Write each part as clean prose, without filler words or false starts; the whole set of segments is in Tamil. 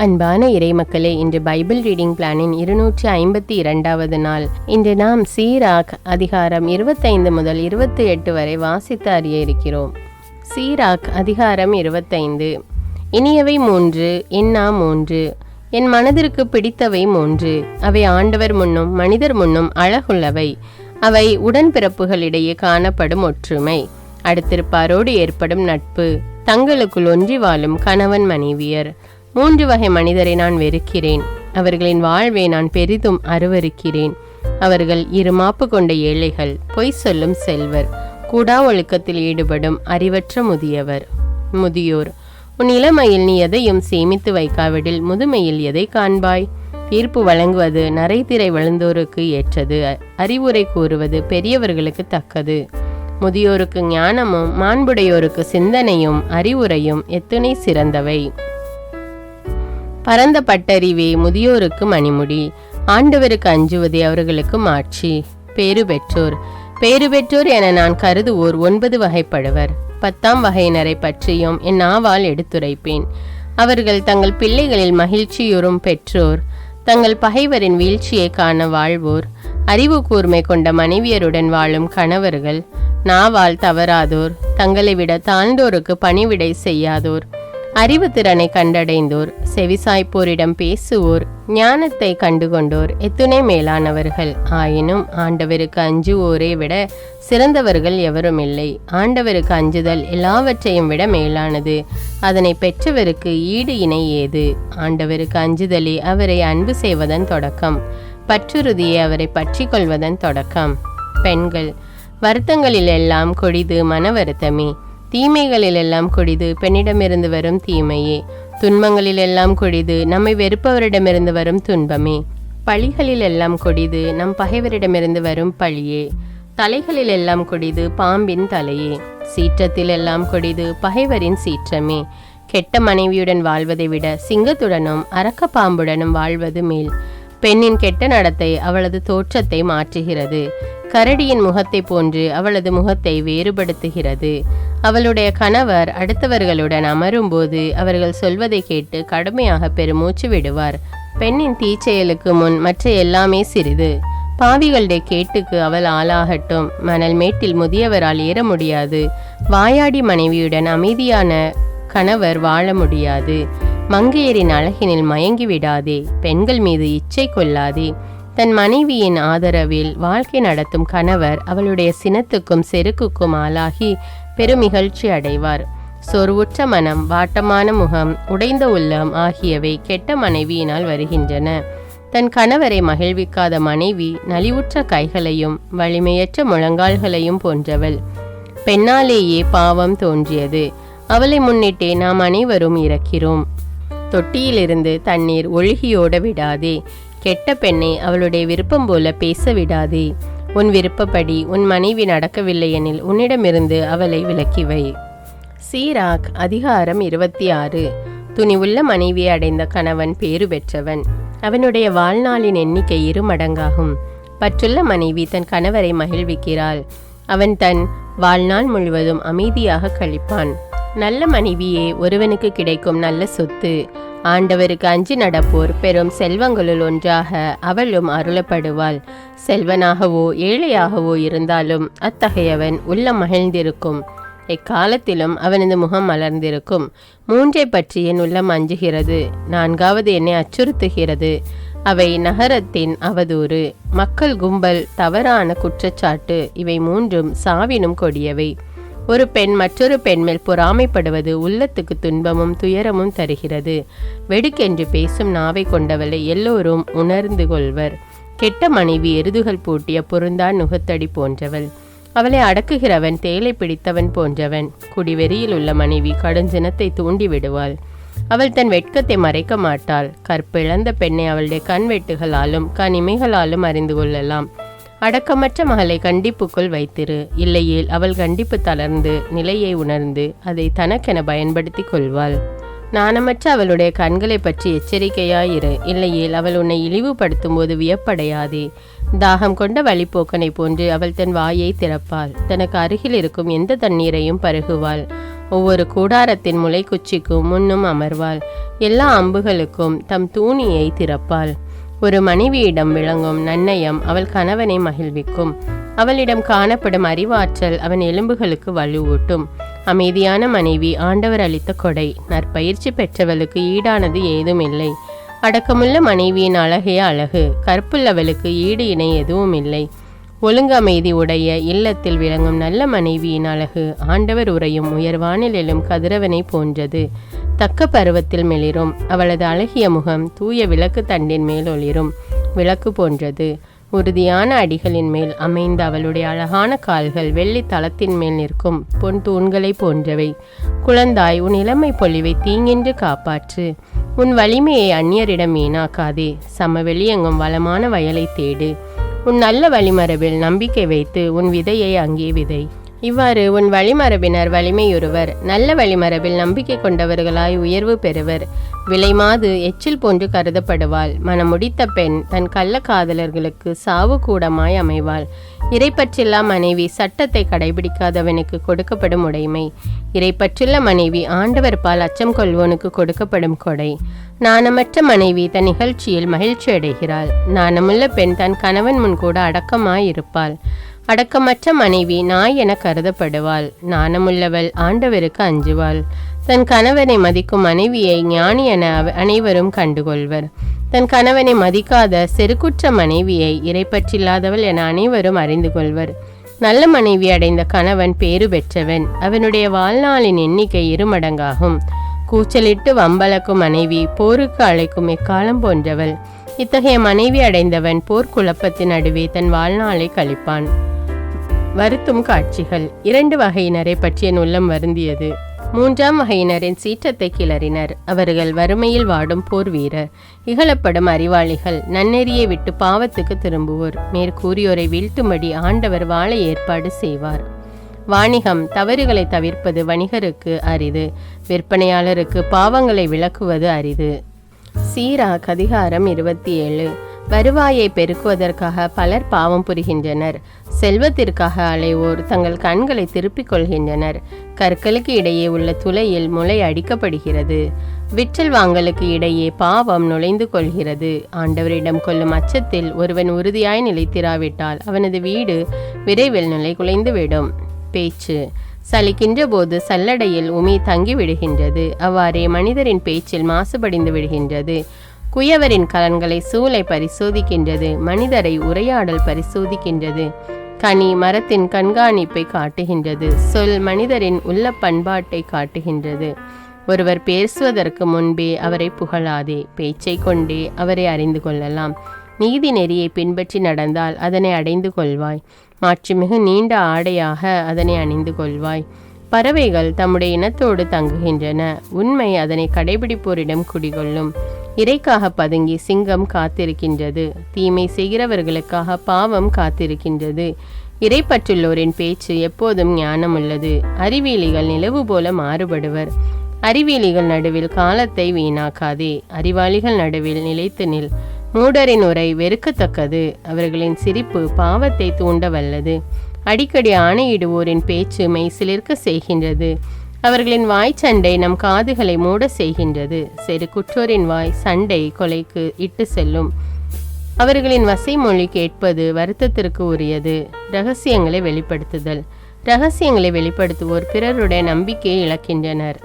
அன்பான இறைமக்களே, இன்று பைபிள் ரீடிங் பிளானின் 252வது நாள். இன்று நாம் சீராக் அதிகாரம் 25 முதல் 28 வரை வாசித்து அறிய இருக்கிறோம். சீராக் அதிகாரம் 25. இனியவை 3, என்னா 3. என் மனதிற்கு பிடித்தவை 3. அவை ஆண்டவர் முன்னும் மனிதர் முன்னும் அழகுள்ளவை. அவை உடன்பிறப்புகளிடையே காணப்படும் ஒற்றுமை, அடுத்திருப்பாரோடு ஏற்படும் நட்பு, தங்களுக்குள் ஒன்றி வாழும் கணவன் மனைவியர். 3 வகை மனிதரை நான் வெறுக்கிறேன், அவர்களின் வாழ்வை நான் பெரிதும் அருவருக்கிறேன். அவர்கள் இருமாப்பு கொண்ட ஏழைகள், பொய் சொல்லும் செல்வர், கூடா ஒழுக்கத்தில் ஈடுபடும் அறிவற்ற முதியோர். உன் இளமையில் நீ எதையும் சேமித்து வைக்காவிடில் முதுமையில் எதை காண்பாய்? தீர்ப்பு வழங்குவது நரைதிரை வளர்ந்தோருக்கு ஏற்றது, அறிவுரை கூறுவது பெரியவர்களுக்கு தக்கது. முதியோருக்கு ஞானமும் மாண்புடையோருக்கு சிந்தனையும் அறிவுரையும் எத்தனை சிறந்தவை. பரந்த பட்டறிவே முதியோருக்கு மணிமுடி, ஆண்டவருக்கு அஞ்சுவதே அவர்களுக்கு மாட்சி. பேறு பெற்றோர் என நான் கருதுவோர் 9 வகைப்படுவர். 10ஆம் வகையினரை பற்றியும் என் நாவால் எடுத்துரைப்பேன். அவர்கள் தங்கள் பிள்ளைகளில் மகிழ்ச்சியுறும் பெற்றோர், தங்கள் பகைவரின் வீழ்ச்சியை காண வாழ்வோர், அறிவு கூர்மை கொண்ட மனைவியருடன் வாழும் கணவர்கள், நாவால் தவறாதோர், தங்களை விட தாழ்ந்தோருக்கு பணிவிடை செய்யாதோர், அறிவு திறனை கண்டடைந்தோர், செவிசாய்ப்போரிடம் பேசுவோர், ஞானத்தை கண்டுகொண்டோர் எத்துணை மேலானவர்கள். ஆயினும் ஆண்டவருக்கு அஞ்சுவோரை விட சிறந்தவர்கள் எவரும் இல்லை. ஆண்டவருக்கு அஞ்சுதல் எல்லாவற்றையும் விட மேலானது, அதனை பெற்றவருக்கு ஈடு இணை ஏது? ஆண்டவருக்கு அஞ்சுதலே அவரை அன்பு செய்வதன் தொடக்கம், பற்றுறுதியே அவரை பற்றி கொள்வதன் தொடக்கம். பெண்கள், வருத்தங்களில் எல்லாம் கொடிது மன வருத்தமே, தீமைகளில் எல்லாம் கொடிது பெண்ணிடமிருந்து வரும் தீமையே, துன்பங்களில் எல்லாம் கொடிது நம்மை வெறுப்பவரிடமிருந்து வரும் துன்பமே, பழிகளில் எல்லாம் கொடிது நம் பகைவரிடமிருந்து வரும் பழியே, தலைகளில் எல்லாம் கொடிது பாம்பின் தலையே, சீற்றத்தில் எல்லாம் கொடிது பகைவரின் சீற்றமே. கெட்ட மனைவியுடன் வாழ்வதை விட சிங்கத்துடனும் அரக்க பாம்புடனும் வாழ்வது மேல். பெண்ணின் கெட்ட நடத்தை அவளது தோற்றத்தை மாற்றுகிறது, கரடியின் முகத்தை போன்று அவளது முகத்தை வேறுபடுத்துகிறது. அவளுடைய கணவர் அடுத்தவர்களுடன் அமரும்போது அவர்கள் சொல்வதை கேட்டு கடுமையாக பெருமூச்சு விடுவார். பெண்ணின் தீச்செயலுக்கு முன் மற்ற எல்லாமே சிறிது. பாவிகளுடைய கேட்டுக்கு அவள் ஆளாகட்டும், மணல் மேட்டில் முதியவரால் ஏற முடியாது. வாயாடி மனைவியுடன் அமைதியான கணவர் வாழ முடியாது. மங்கையரின் அழகினில் மயங்கி விடாதே, பெண்கள் மீது இச்சை கொள்ளாதே. தன் மனைவியின் ஆதரவில் வாழ்க்கை நடத்தும் கணவர் அவளுடைய சினத்துக்கும் செருக்குக்கும் ஆளாகி பெருமிகழ்ச்சி அடைவார். சொர்வுற்ற மனம், வாட்டமான முகம், உடைந்த உள்ளம் ஆகியவை கெட்ட மனைவியினால் வருகின்றன. தன் கணவரை மகிழ்விக்காத மனைவி நலிவுற்ற கைகளையும் வலிமையற்ற முழங்கால்களையும் போன்றவள். பெண்ணாலேயே பாவம் தோன்றியது, அவளை முன்னிட்டே நாம் அனைவரும் இறக்கிறோம். தொட்டியிலிருந்து தண்ணீர் ஒழுகியோட விடாதே, கெட்ட பெண்ணை அவளுடைய விருப்பம் போல பேச விடாதே. உன் விருப்பப்படி உன் மனைவி நடக்கவில்லை எனில் உன்னிடமிருந்து அவளை விலக்கிவை. சீராக் அதிகாரம் 26. துணிவுள்ள மனைவியை அடைந்த கணவன் பேறு பெற்றவன், அவனுடைய வாழ்நாளின் எண்ணிக்கை 2 மடங்காகும். பற்றுள்ள மனைவி தன் கணவரை மகிழ்விக்கிறாள், அவன் தன் வாழ்நாள் முழுவதும் அமைதியாக கழிப்பான். நல்ல மனைவியே ஒருவனுக்கு கிடைக்கும் நல்ல சொத்து. ஆண்டவருக்கு அஞ்சி நடப்போர் பெரும் செல்வங்களுள் ஒன்றாக அவளும் அருளப்படுவாள். செல்வனாகவோ ஏழையாகவோ இருந்தாலும் அத்தகையவன் உள்ளம் மகிழ்ந்திருக்கும், எக்காலத்திலும் அவனது முகம் மலர்ந்திருக்கும். 3 பற்றி என் உள்ளம் அஞ்சுகிறது, 4வது என்னை அச்சுறுத்துகிறது. அவை நகரத்தின் அவதூறு, மக்கள் கும்பல், தவறான குற்றச்சாட்டு, இவை 3ம் சாவினும் கொடியவை. ஒரு பெண் மற்றொரு பெண் மேல் பொறாமைப்படுவது உள்ளத்துக்கு துன்பமும் துயரமும் தருகிறது. வெடுக்கென்று பேசும் நாவை கொண்டவளை எல்லோரும் உணர்ந்து கொள்வர். கெட்ட மனைவி எருதுகள் பூட்டிய பொருந்தான் நுகத்தடி போன்றவள், அவளை அடக்குகிறவன் தேலை பிடித்தவன் போன்றவன். குடிவெறியில் உள்ள மனைவி கடுஞ்சினத்தை தூண்டி விடுவாள், அவள் தன் வெட்கத்தை மறைக்க மாட்டாள். கற்பிழந்த பெண்ணை அவளுடைய கண்வெட்டுகளாலும் கனிமைகளாலும் அறிந்து கொள்ளலாம். அடக்கமற்ற மகளை கண்டிப்புக்குள் வைத்திரு, இல்லையேல் அவள் கண்டிப்பு தளர்ந்து நிலையை உணர்ந்து அதை தனக்கென பயன்படுத்தி கொள்வாள். நாணமற்ற அவளுடைய கண்களை பற்றி எச்சரிக்கையாயிரு, இல்லையேல் அவள் உன்னை இழிவுபடுத்தும் போது வியப்படையாதே. தாகம் கொண்ட வழிப்போக்கனை போன்று அவள் தன் வாயை திறப்பாள், தனக்கு அருகில் இருக்கும் எந்த தண்ணீரையும் பருகுவாள். ஒவ்வொரு கூடாரத்தின் முளைக்குச்சிக்கும் முன்னும் அமர்வாள். எல்லா அம்புகளுக்கும் தம் தூணியை திறப்பாள். ஒரு மனைவியிடம் விளங்கும் நன்னயம் அவள் கணவனை மகிழ்விக்கும். அவளிடம் காணப்படும் அறிவாற்றல் அவன் எலும்புகளுக்கு வலுவூட்டும். அமைதியான மனைவி ஆண்டவர் அளித்த கொடை. நற்பயிற்சி பெற்றவளுக்கு ஈடானது ஏதும் இல்லை. அடக்கமுள்ள மனைவியின் அழகே அழகு. கற்புள்ளவளுக்கு ஈடு இணை எதுவும் இல்லை. ஒழுங்கமைதி உடைய இல்லத்தில் விளங்கும் நல்ல மனைவியின் அழகு ஆண்டவர் உரையும் உயர்வானில் எழும் கதிரவனை போன்றது. தக்க பருவத்தில் மெளிரும். அவளது அழகிய முகம் தூய விளக்கு தண்டின் மேல் ஒளிரும் விளக்கு போன்றது. உறுதியான அடிகளின் மேல் அமைந்த அவளுடைய அழகான கால்கள் வெள்ளி தளத்தின் மேல் நிற்கும் பொன் தூண்களை போன்றவை. குழந்தாய், உன் இளமை பொலிவை தீங்கின்றி காப்பாற்று. உன் வலிமையை அந்நியரிடம் வீணாக்காதே. சமவெளி எங்கும் வளமான வயலை தேடு. உன் நல்ல வழிமரபில் நம்பிக்கை வைத்து உன் விதையை அங்கே விதை. இவ்வாறு உன் வழிமரபினர் வலிமையுறுவர். நல்ல வழிமரபில் நம்பிக்கை கொண்டவர்களாய் உயர்வு பெறுவர். விலைமாது எச்சில் போன்று கருதப்படுவாள். மனமுடித்த பெண் தன் கள்ள காதலர்களுக்கு சாவு கூடமாய் அமைவாள். இறைப்பற்றில்லா மனைவி சட்டத்தை கடைபிடிக்காதவனுக்கு கொடுக்கப்படும் உடைமை. இறைப்பற்றுள்ள மனைவி ஆண்டவர் பால் அச்சம் கொள்வோனுக்கு கொடுக்கப்படும் கொடை. நாணமற்ற மனைவி தன் நிகழ்ச்சியில் மகிழ்ச்சி அடைகிறாள். நாணமுள்ள பெண் தன் கணவன் முன் கூட அடக்கமாயிருப்பாள். அடக்கமற்ற மனைவி நாய் என கருதப்படுவாள். நாணமுள்ளவள் ஆண்டவருக்கு அஞ்சுவாள். தன் கணவனை மதிக்கும் மனைவியை ஞானி என அனைவரும் கண்டுகொள்வர். தன் கணவனை மதிக்காத செருக்குற்ற மனைவியை இறைப்பற்றில்லாதவள் என அனைவரும் அறிந்து கொள்வர். நல்ல மனைவி அடைந்த கணவன் பேறு பெற்றவன். அவனுடைய வாழ்நாளின் எண்ணிக்கை 2 மடங்காகும். கூச்சலிட்டு வம்பளக்கும் மனைவி போருக்கு அழைக்கும் எக்காலம் போன்றவள். இத்தகைய மனைவி அடைந்தவன் போர்க்குழப்பத்தின் நடுவே தன் வாழ்நாளை கழிப்பான். வருத்தும் காட்சிகள். 2 வகையினரை பற்றிய உள்ளம் வருந்தியது. 3ஆம் வகையினரின் சீற்றத்தை கிளறினர். அவர்கள் வறுமையில் வாடும் போர் வீரர், இகழப்படும் அறிவாளிகள், நன்னெறியை விட்டு பாவத்துக்கு திரும்புவோர். மேற்கூறியோரை வீழ்த்தும்படி ஆண்டவர் வாழ ஏற்பாடு செய்வார். வாணிகம். தவறுகளை தவிர்ப்பது வணிகருக்கு அரிது. விற்பனையாளருக்கு பாவங்களை விளக்குவது அரிது. சீராக் அதிகாரம் 27. வருவாயை பெருக்குவதற்காக பலர் பாவம் புரிகின்றனர். செல்வத்திற்காக அலைவோர் தங்கள் கண்களை திருப்பிக் கொள்கின்றனர். கற்களுக்கு இடையே உள்ள துளையில் முளை அடிக்கப்படுகிறது. விற்றல் வாங்கலுக்கு இடையே பாவம் நுழைந்து கொள்கிறது. ஆண்டவரிடம் கொள்ளும் அச்சத்தில் ஒருவன் உறுதியாய் நிலைத்திராவிட்டால் அவனது வீடு விரைவில் நிலை குலைந்துவிடும். பேச்சு. சலிக்கின்ற போது சல்லடையில் உமி தங்கி விடுகின்றது. அவ்வாறே மனிதரின் பேச்சில் மாசுபடிந்து விடுகின்றது. குயவரின் கலன்களை சூளை பரிசோதிக்கின்றது. மனிதரை உரையாடல் பரிசோதிக்கின்றது. கனி மரத்தின் கண்காணிப்பை காட்டுகின்றது. சொல் மனிதரின் உள்ள பண்பாட்டை காட்டுகின்றது. ஒருவர் பேசுவதற்கு முன்பே அவரை புகழாதே. பேச்சை கொண்டே அவரை அறிந்து கொள்ளலாம். நீதி நெறியை பின்பற்றி நடந்தால் அதனை அடைந்து கொள்வாய். மாட்சிமிகு நீண்ட ஆடையாக அதனை அணிந்து கொள்வாய். பறவைகள் தம்முடைய இனத்தோடு தங்குகின்றன. உண்மை அதனை கடைபிடிப்போரிடம் குடிகொள்ளும். இறைக்காக பதுங்கி சிங்கம் காத்திருக்கின்றது. தீமை செய்கிறவர்களுக்காக பாவம் காத்திருக்கின்றது. இறைப்பற்றுள்ளோரின் பேச்சு எப்போதும் ஞானம் உள்ளது. அறிவியலிகள் நிலவு போல மாறுபடுவர். அறிவியலிகள் நடுவில் காலத்தை வீணாக்காதே. அறிவாளிகள் நடுவில் நிலைத்து நில். மூடரின் உரை வெறுக்கத்தக்கது. அவர்களின் சிரிப்பு பாவத்தை தூண்ட வல்லது. அடிக்கடி ஆணையிடுவோரின் பேச்சு மெய் சிலிர்க்க செய்கின்றது. அவர்களின் வாய் சண்டை நம் காதுகளை மூட செய்கின்றது. சிறு குற்றோரின் வாய் சண்டை கொலைக்கு இட்டு செல்லும். அவர்களின் வசை மொழி கேட்பது வருத்தத்திற்கு உரியது. இரகசியங்களை வெளிப்படுத்துதல். இரகசியங்களை வெளிப்படுத்துவோர் பிறருடைய நம்பிக்கையை இழக்கின்றனர்.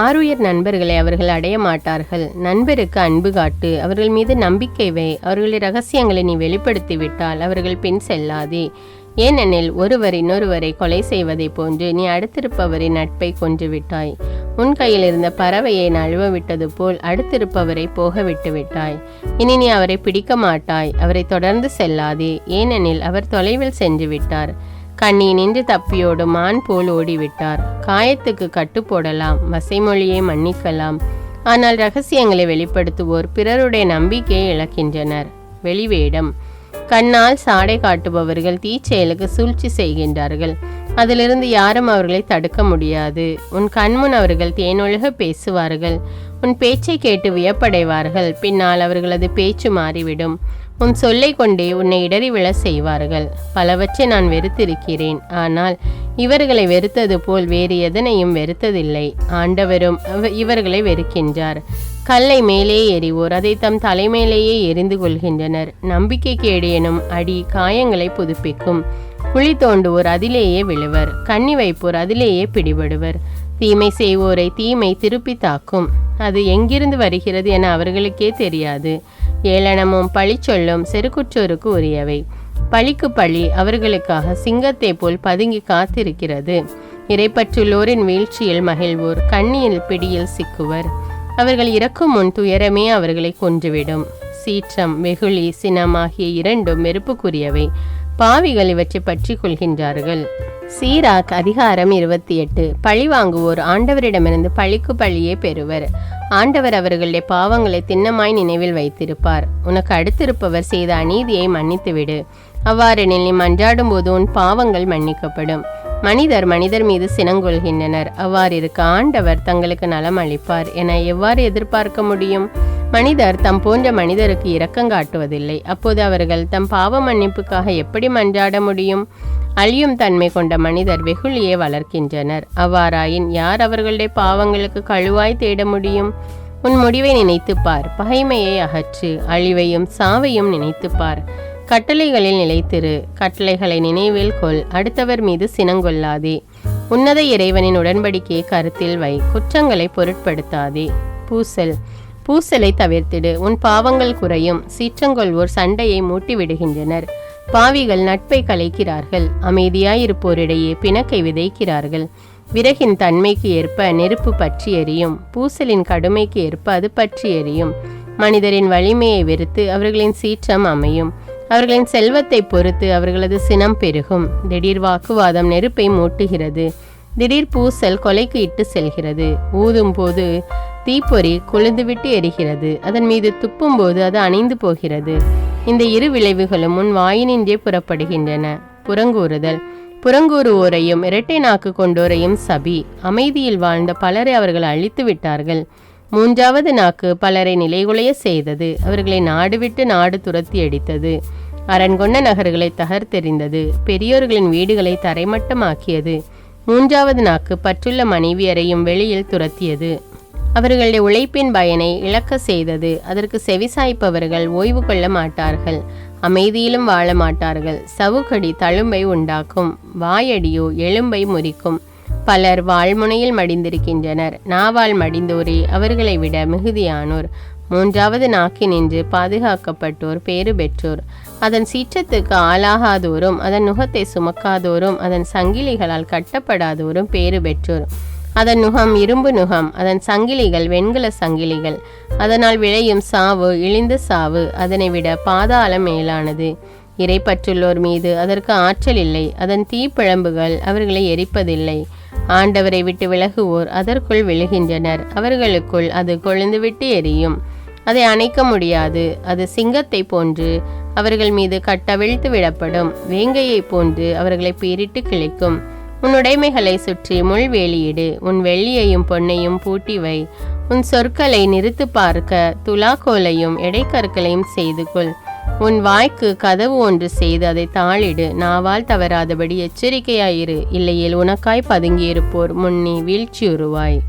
ஆருயிர் நண்பர்களை அவர்கள் அடைய மாட்டார்கள். நண்பருக்கு அன்பு காட்டு. அவர்கள் மீது நம்பிக்கை வை. அவர்களின் இரகசியங்களை நீ வெளிப்படுத்திவிட்டால் அவர்கள் பின் செல்லாதே. ஏனெனில் ஒருவர் இன்னொருவரை கொலை செய்வதை போன்று நீ அடுத்திருப்பவரின் நட்பை கொன்றுவிட்டாய். உன் கையில் இருந்த பறவையை நழுவ விட்டது போல் அடுத்திருப்பவரை போக விட்டு விட்டாய். இனி நீ அவரை பிடிக்க மாட்டாய். அவரை தொடர்ந்து செல்லாதே. ஏனெனில் அவர் தொலைவில் சென்று விட்டார். கண்ணி நின்று தப்பியோடு மான் போல் ஓடிவிட்டார். காயத்துக்கு கட்டு போடலாம். வசைமொழியை மன்னிக்கலாம். ஆனால் இரகசியங்களை வெளிப்படுத்துவோர் பிறருடைய நம்பிக்கையை இழக்கின்றனர். வெளிவேடம். கண்ணால் சாடை காட்டுபவர்கள் தீச்செயலுக்கு சூழ்ச்சி செய்கின்றார்கள். அதிலிருந்து யாரும் அவர்களை தடுக்க முடியாது. உன் கண்முன் அவர்கள் தேனொழுக பேசுவார்கள். உன் பேச்சை கேட்டு வியப்படைவார்கள். பின்னால் அவர்களது பேச்சு மாறிவிடும். உன் சொல்லை கொண்டே உன்னை இடறி விழ செய்வார்கள். பலவற்றை நான் வெறுத்திருக்கிறேன், ஆனால் இவர்களை வெறுத்தது போல் வேறு எதனையும் வெறுத்ததில்லை. ஆண்டவரும் இவர்களை வெறுக்கின்றார். கல்லை மேலே எறிவோர் அதை தம் தலைமேலேயே எரிந்து கொள்கின்றனர். நம்பிக்கை கேடு எனும் அடி காயங்களை புதுப்பிக்கும். குழி தோண்டுவோர் அதிலேயே விழுவர், கண்ணி வைப்போர் அதிலேயே பிடிபடுவர். தீமை செய்வோரை தீமை திருப்பி தாக்கும். அது எங்கிருந்து வருகிறது என அவர்களுக்கே தெரியாது. ஏளனமும் பழிச்சொல்லும் செருக்குற்றோருக்கு உரியவை. பழிக்கு பழி அவர்களுக்காக சிங்கத்தை போல் பதுங்கி காத்திருக்கிறது. இறைப்பற்றுள்ளோரின் வீழ்ச்சியில் மகிழ்வோர் கண்ணியில் பிடியில் சிக்குவர். அவர்கள் இறக்கும் முன் துயரமே அவர்களை கொன்றுவிடும். சீற்றம் வெகுளி சினம் ஆகிய இரண்டும் வெறுப்புக்குரியவை. பாவிகள் இவற்றை பற்றி கொள்கின்றார்கள். சீராக் அதிகாரம் 28. பழி வாங்குவோர் ஆண்டவரிடமிருந்து பழிக்கு பழியே பெறுவர். ஆண்டவர் அவர்களுடைய பாவங்களை திண்ணமாய் நினைவில் வைத்திருப்பார். உனக்கு அடுத்திருப்பவர் செய்த அநீதியை மன்னித்துவிடு. அவ்வாறெனில் நீ மன்றாடும் போது உன் பாவங்கள் மன்னிக்கப்படும். மனிதர் மனிதர் மீது சினங்கொள்கின்றனர். அவ்வாறு இருக்க ஆண்டவர் தங்களுக்கு நலம் அளிப்பார் என எவ்வாறு எதிர்பார்க்க முடியும்? மனிதர் தம் போன்ற மனிதருக்கு இரக்கம் காட்டுவதில்லை. அப்போது அவர்கள் தம் பாவ மன்னிப்புக்காக எப்படி மன்றாட முடியும்? அழியும் தன்மை கொண்ட மனிதர் வெகுளியை வளர்க்கின்றனர். அவ்வாறாயின் யார் அவர்களுடைய பாவங்களுக்கு கழுவாய் தேட முடியும்? உன் முடிவை நினைத்துப்பார், பகைமையை அகற்று, அழிவையும் சாவையும் நினைத்துப்பார். கட்டளைகளில் நிலைத்திரு, கட்டளைகளை நினைவில் கொள், அடுத்தவர் மீது சினங்கொள்ளாதே. உன்னத இறைவனின் உடன்படிக்கையை கருத்தில் வை, குற்றங்களை பொருட்படுத்தாதே. பூசலை தவிர்த்திடு, உன் பாவங்கள் குறையும். சீற்றங்கொள்வோர் சண்டையை மூட்டி விடுகின்றனர். பாவிகள் நட்பை கலைக்கிறார்கள். அமைதியாயிருப்போரிடையே பிணக்கை விதைக்கிறார்கள். விறகின் தன்மைக்கு ஏற்ப நெருப்பு பற்றி எரியும், பூசலின் கடுமைக்கு ஏற்ப அது பற்றி எரியும். மனிதரின் வலிமையை வெறுத்து அவர்களின் சீற்றம் அமையும். அவர்களின் செல்வத்தை பொறுத்து அவர்களது சினம் பெருகும். திடீர் வாக்குவாதம் நெருப்பை மூட்டுகிறது. திடீர் பூசல் கொலைக்கு இட்டு செல்கிறது. ஊதும் போது தீப்பொறி கொழுந்துவிட்டு எரிகிறது. அதன் மீது துப்பும் போது அது அணைந்து போகிறது. இந்த இரு விளைவுகளும் உன் வாயினின்றே புறப்படுகின்றன. புறங்கூறுவோரையும் இரட்டை நாக்கு கொண்டோரையும் சபி. அமைதியில் வாழ்ந்த பலரை அவர்கள் அழித்து விட்டார்கள். மூன்றாவது நாக்கு பலரை நிலைகுலைய செய்தது. அவர்களை நாடு விட்டு நாடு துரத்தி அடித்தது. அரண்கொண்ட நகர்களை தகர்த்தெறிந்தது. பெரியோர்களின் வீடுகளை தரைமட்டமாக்கியது. மூன்றாவது நாக்கு பற்றுள்ள மனைவியரையும் வெளியில் துரத்தியது. அவர்களுடைய உழைப்பின் பயனை இழக்க செய்தது. அதற்கு செவிசாய்ப்பவர்கள் ஓய்வு கொள்ள மாட்டார்கள், அமைதியிலும் வாழ மாட்டார்கள். சவுக்கடி தழும்பை உண்டாக்கும், வாயடியோ எலும்பை முறிக்கும். பலர் வாழ்முனையில் மடிந்திருக்கின்றனர். நாவால் மடிந்தோரே அவர்களை விட மிகுதியானோர். மூன்றாவது நாக்கினின்று பாதுகாக்கப்பட்டோர் பேறு பெற்றோர். அதன் சீற்றத்துக்கு ஆளாகாதோரும் அதன் நுகத்தை சுமக்காதோரும் அதன் சங்கிலிகளால் கட்டப்படாதோரும் பேறு பெற்றோர். அதன் நுகம் இரும்பு நுகம், அதன் சங்கிலிகள் வெண்கல சங்கிலிகள். அதனால் விளையும் சாவு இழிந்த சாவு, அதனை விட பாதாளம் மேலானது. இறைப்பற்றுள்ளோர் மீது அதற்கு ஆற்றல் இல்லை. அதன் தீப்பிழம்புகள் அவர்களை எரிப்பதில்லை. ஆண்டவரை விட்டு விலகுவோர் அதற்குள் விழுகின்றனர். அவர்களுக்குள் அது கொழுந்துவிட்டு எரியும். அதை அணைக்க முடியாது. அது சிங்கத்தை போன்று அவர்கள் மீது கட்டவிழ்த்து விடப்படும். வேங்கையை போன்று அவர்களை பீரிட்டு கிழிக்கும். உன் உடைமைகளை சுற்றி முள்வேலியிடு. உன் வெள்ளியையும் பொன்னையும் பூட்டி வை. உன் சொற்களை நிறுத்து பார்க்க துலாக்கோலையும் எடைக்கற்களையும் செய்து கொள். உன் வாய்க்கு கதவு ஒன்று செய்து அதை தாளிடு. நாவால் தவறாதபடி எச்சரிக்கையாயிரு. இல்லையேல் உனக்காய் பதுங்கியிருப்போர் முன்னே வீழ்ச்சியுறுவாய்.